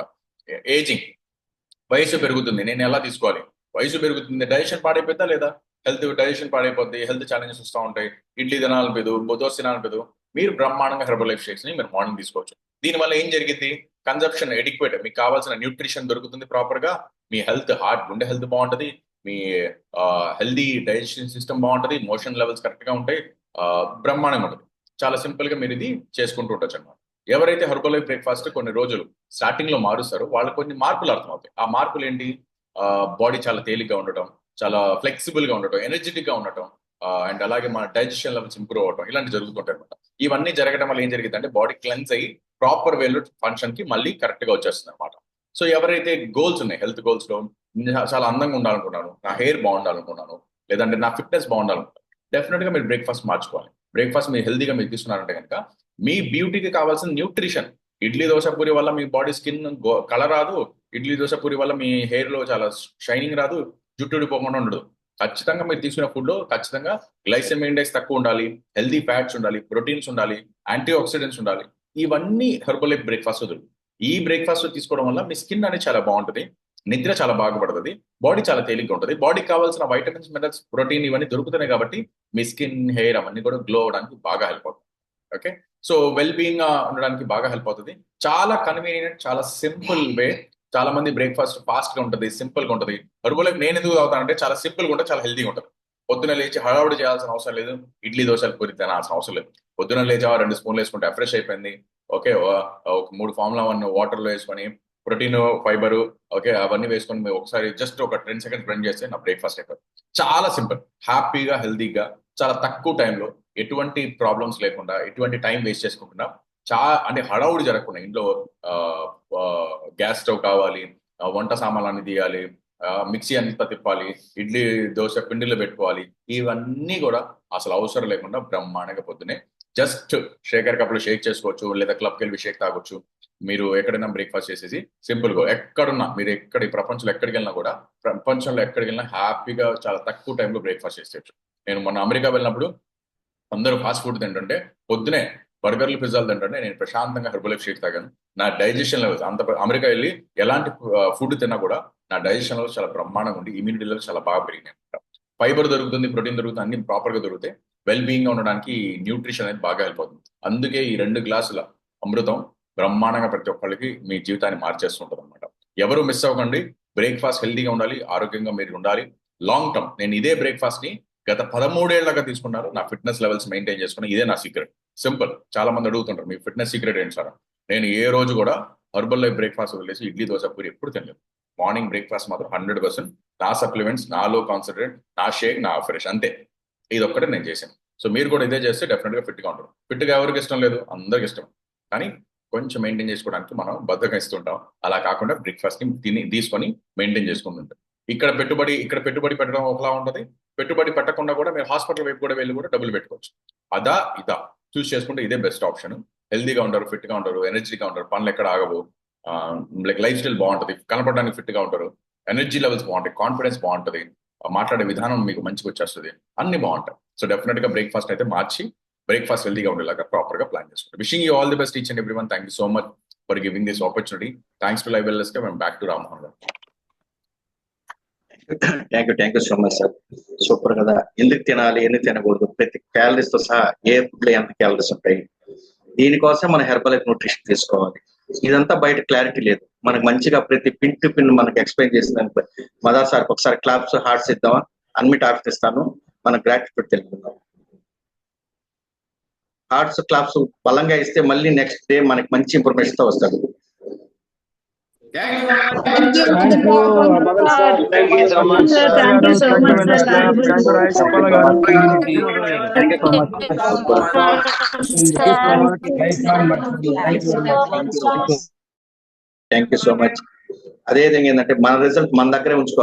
ఏజింగ్, వయసు పెరుగుతుంది, నేను ఎలా తీసుకోవాలి? వయసు పెరుగుతుంది, డైజెషన్ పాడైపోద్దా లేదా? డైజెషన్ పాడైపోద్ది, హెల్త్ ఛాలెంజెస్ వస్తూ ఉంటాయి, ఇడ్లీ తినాలనిపదు, దోశ తినాలనిపదు. మీరు బ్రహ్మాండంగా హెర్బల్ లైఫ్ షేక్స్ ని మీరు మార్నింగ్ తీసుకోవచ్చు. దీనివల్ల ఏం జరిగింది? కన్సంప్షన్ ఎడిక్వేట్, మీకు కావాల్సిన న్యూట్రిషన్ దొరుకుతుంది ప్రాపర్ గా, మీ హెల్త్, గుండె హెల్త్ బాగుంటది, మీ హెల్దీ డైజెషన్ సిస్టమ్ బాగుంటది, మోషన్ లెవెల్స్ కరెక్ట్ గా ఉంటాయి, బ్రహ్మాండంగా ఉంటుంది. చాలా సింపుల్ గా మీరు ఇది చేసుకుంటూ ఉండొచ్చు అనమాట. ఎవరైతే హెర్బల్ లైఫ్ బ్రేక్ఫాస్ట్ కొన్ని రోజులు స్టార్టింగ్ లో మారుస్తారో వాళ్ళకి కొన్ని మార్పులు అర్థమవుతాయి. ఆ మార్పులు ఏంటి? బాడీ చాలా తేలిగ్గా ఉండటం, చాలా ఫ్లెక్సిబుల్ గా ఉండటం, ఎనర్జెటిక్ గా ఉండటం, అండ్ అలాగే మన డైజెషన్ లెవెల్స్ ఇంప్రూవ్ అవటం, ఇలాంటి జరుగుతుంటాయి అనమాట. ఇవన్నీ జరగడం వల్ల ఏం జరిగింది అంటే బాడీ క్లెన్స్ అయ్యి ప్రాపర్ వేలో ఫంక్షన్ కి మళ్ళీ కరెక్ట్ గా వచ్చేస్తుంది అనమాట. సో ఎవరైతే గోల్స్ ఉన్నాయి, హెల్త్ గోల్స్ లో చాలా అందంగా ఉండాలనుకున్నాను, నా హెయిర్ బాగుండాలనుకున్నాను, లేదంటే నా ఫిట్నెస్ బాగుండాలనుకున్నాను, డెఫినెట్ గా మీరు బ్రేక్ఫాస్ట్ మార్చుకోవాలి. బ్రేక్ఫాస్ట్ మీరు హెల్దీగా మీరు తీసుకున్నారంటే కనుక మీ బ్యూటీకి కావాల్సిన న్యూట్రిషన్, ఇడ్లీ, దోశ, పూరి వల్ల మీ బాడీ స్కిన్ కలర్ రాదు, ఇడ్లీ, దోశ, పూరి వల్ల మీ హెయిర్ లో చాలా షైనింగ్ రాదు, జుట్టు ఊడిపోకుండా ఉండదు. ఖచ్చితంగా మీరు తీసుకునే ఫుడ్ లో ఖచ్చితంగా గ్లైసెమిక్ ఇండెక్స్ తక్కువ ఉండాలి, హెల్దీ ఫ్యాట్స్ ఉండాలి, ప్రోటీన్స్ ఉండాలి, యాంటీ ఆక్సిడెంట్స్ ఉండాలి. ఇవన్నీ హెర్బల్ లైఫ్ బ్రేక్ఫాస్ట్ దొరుకుతుంది. ఈ బ్రేక్ఫాస్ట్ తీసుకోవడం వల్ల మీ స్కిన్ అనేది చాలా బాగుంటుంది, నిద్ర చాలా బాగుపడుతుంది, బాడీ చాలా తేలిగ్గా ఉంటుంది, బాడీకి కావాల్సిన వైటమిన్స్, మినరల్స్, ప్రోటీన్ ఇవన్నీ దొరుకుతున్నాయి కాబట్టి మీ స్కిన్, హెయిర్ అవన్నీ కూడా గ్లో అవడానికి బాగా హెల్ప్ అవుతుంది. ఓకే, సో వెల్ బీయింగ్ ఉండడానికి బాగా హెల్ప్ అవుతుంది. చాలా కన్వీనియంట్, చాలా సింపుల్ వే. చాలా మంది బ్రేక్ఫాస్ట్ ఫాస్ట్ గా ఉంటుంది, సింపుల్ గా ఉంటుంది. హెర్బల్ నేను ఎందుకు తాగుతానంటే చాలా సింపుల్ గా ఉంటుంది, చాలా హెల్తీగా ఉంటుంది. పొద్దున లేచి హడావుడి చేయాల్సిన అవసరం లేదు, ఇడ్లీ దోశలు పూరి తినాల్సిన అవసరం లేదు. పొద్దున లేచి 2 స్పూన్లు వేసుకుంటే ఫ్రెష్ అయిపోయింది. ఓకే, ఒక 3 ఫార్ములా 1 వాటర్ లో వేసుకొని ప్రోటీన్, ఫైబర్, ఓకే అవన్నీ వేసుకొని మీరు ఒకసారి జస్ట్ ఒక 10 సెకండ్స్ రన్ చేస్తే నా బ్రేక్ఫాస్ట్ అయిపోతుంది. చాలా సింపుల్, హ్యాపీగా, హెల్తీగా, చాలా తక్కువ టైంలో, ఎటువంటి ప్రాబ్లమ్స్ లేకుండా, ఎటువంటి టైం వేస్ట్ చేసుకోకుండా, అంటే హడావుడి జరగకుండా ఇంట్లో గ్యాస్ స్టవ్ కావాలి, వంట సామాన్లన్నీ తీయాలి, మిక్సీ అంతా తిప్పాలి, ఇడ్లీ దోశ పిండిలో పెట్టుకోవాలి, ఇవన్నీ కూడా అసలు అవసరం లేకుండా బ్రహ్మాండంగా పొద్దునే జస్ట్ షేకర్ కప్లో షేక్ చేసుకోవచ్చు, లేదా క్లబ్కి వెళ్ళి షేక్ తాగొచ్చు. మీరు ఎక్కడైనా బ్రేక్ఫాస్ట్ చేసేసి సింపుల్ గా ఎక్కడున్నా, మీరు ఎక్కడ ఈ ప్రపంచంలో ఎక్కడికి వెళ్ళినా కూడా, ప్రపంచంలో ఎక్కడికి వెళ్ళినా హ్యాపీగా చాలా తక్కువ టైంలో బ్రేక్ఫాస్ట్ చేసేయచ్చు. నేను మొన్న అమెరికా వెళ్ళినప్పుడు అందరూ ఫాస్ట్ ఫుడ్ తింటుంటే పొద్దునే బర్గర్లు, పిజ్జాలు తింటుంటే నేను ప్రశాంతంగా హెర్బల్ షేక్ తాగాను. నా డైజెషన్ లెవెల్స్ అంత అమెరికా వెళ్ళి ఎలాంటి ఫుడ్ తిన్నా కూడా నా డైజెషన్ లెవెల్స్ చాలా బ్రహ్మాండంగా ఉంది, ఇమ్యూనిటీ లెవెల్స్ చాలా బాగా పెరిగినాయి. ఫైబర్ దొరుకుతుంది, ప్రోటీన్ దొరుకుతుంది, అన్ని ప్రాపర్ గా దొరుకుతాయి. వెల్ బీయింగ్ గా ఉండడానికి న్యూట్రిషన్ అనేది బాగా హెల్ప్ అవుతుంది. అందుకే ఈ 2 గ్లాసుల అమృతం బ్రహ్మాండంగా ప్రతి ఒక్కరికి మీ జీవితాన్ని మార్చేస్తుంటది అనమాట. ఎవరు మిస్ అవ్వకండి. బ్రేక్ఫాస్ట్ హెల్తీగా ఉండాలి, ఆరోగ్యంగా మీరు ఉండాలి లాంగ్ టర్మ్. నేను ఇదే బ్రేక్ఫాస్ట్ ని గత 13 ఏళ్లుగా తీసుకున్నారు. నా ఫిట్నెస్ లెవెల్స్ మెయింటైన్ చేసుకుని, ఇదే నా సీక్రెట్. సింపుల్. చాలా మంది అడుగుతుంటారు మీ ఫిట్నెస్ సీక్రెట్ ఏంటి సార్. నేను ఏ రోజు కూడా హర్బల్ లైఫ్ బ్రేక్ఫాస్ట్ వదిలేసి ఇడ్లీ దోశ పూరి ఎప్పుడు తినలేదు. మార్నింగ్ బ్రేక్ఫాస్ట్ మాత్రం 100% నా సప్లిమెంట్స్, నా లో కాన్సన్ట్రేట్, నా షేక్, నా ఫ్రెష్, అంతే. ఇది ఒక్కటే నేను చేశాను. సో మీరు కూడా ఇదే చేస్తే డెఫినెట్ గా ఫిట్ గా ఉంటారు. ఫిట్ గా ఎవరికి ఇష్టం లేదు, అందరికి ఇష్టం. కానీ కొంచెం మెయింటైన్ చేసుకోవడానికి మనం బద్ధకం ఇస్తుంటాం. అలా కాకుండా బ్రేక్ఫాస్ట్ ని తీసుకొని మెయింటైన్ చేసుకుంటుంటాం. ఇక్కడ పెట్టుబడి పెట్టడం ఒకలా ఉంటుంది, పెట్టుబడి పెట్టకుండా కూడా మీరు హాస్పిటల్ వైపు కూడా వెళ్ళి కూడా డబ్బులు పెట్టుకోవచ్చు. అదా ఇదా చూస్ చేసుకుంటే ఇదే బెస్ట్ ఆప్షన్. హెల్దీగా ఉంటారు, ఫిట్ గా ఉంటారు, ఎనర్జీగా ఉంటారు, పనులు ఎక్కడ ఆగవు, లైఫ్ స్టైల్ బాగుంటుంది, కనపడడానికి ఫిట్ గా ఉంటారు, ఎనర్జీ లెవెల్స్ బాగుంటాయి, కాన్ఫిడెన్స్ బాగుంటుంది, మాట్లాడే విధానం మీకు మంచిగా వచ్చేస్తుంది, అన్ని బాగుంటాయి. సో డెఫినెట్ గా బ్రేక్ఫాస్ట్ అయితే మార్చి బ్రేక్ఫాస్ట్ హెల్దీగా ఉండేలాగా ప్రాపర్ గా ప్లాన్ చేసుకోండి. Wishing you all the best each and every one. Thank you so much for giving this opportunity. Thanks to live wellness గా మేము బ్యాక్ టు రామ్మోహన్ గారు. Thank you so much sir. Super కదా. ఎందుకు తినాలి, ఎందుకు తినకూడదు, ప్రతి క్యాలరీస్ తో సహా ఏ ఫుడ్ లో ఎంత క్యాలరీస్ ఉంటాయి, దీనికోసం మన హెర్బల్ లైఫ్ న్యూట్రిషన్ తీసుకోవాలి. ఇదంతా బయట క్లారిటీ లేదు. మనకు మంచిగా ప్రతి పిన్ టు పిన్ మనకు ఎక్స్ప్లెయిన్ చేసిన మదార్ సార్ ఒకసారి క్లాప్స్, హార్ట్స్ ఇద్దామా? అన్మిట్ ఆఫ్ ఇస్తాను, మన గ్రాటిట్యూడ్ తెలుపుకుందాం. హార్ట్స్, క్లాప్స్ బలంగా ఇస్తే మళ్ళీ నెక్స్ట్ డే మనకి మంచి ఇన్ఫర్మేషన్ తో వస్తాడు. Thank you so much, sir. Thank you so much, sir. Thank you so much. అదే విధంగా ఏంటంటే మన రిజల్ట్ మన దగ్గరే ఉంచుకో.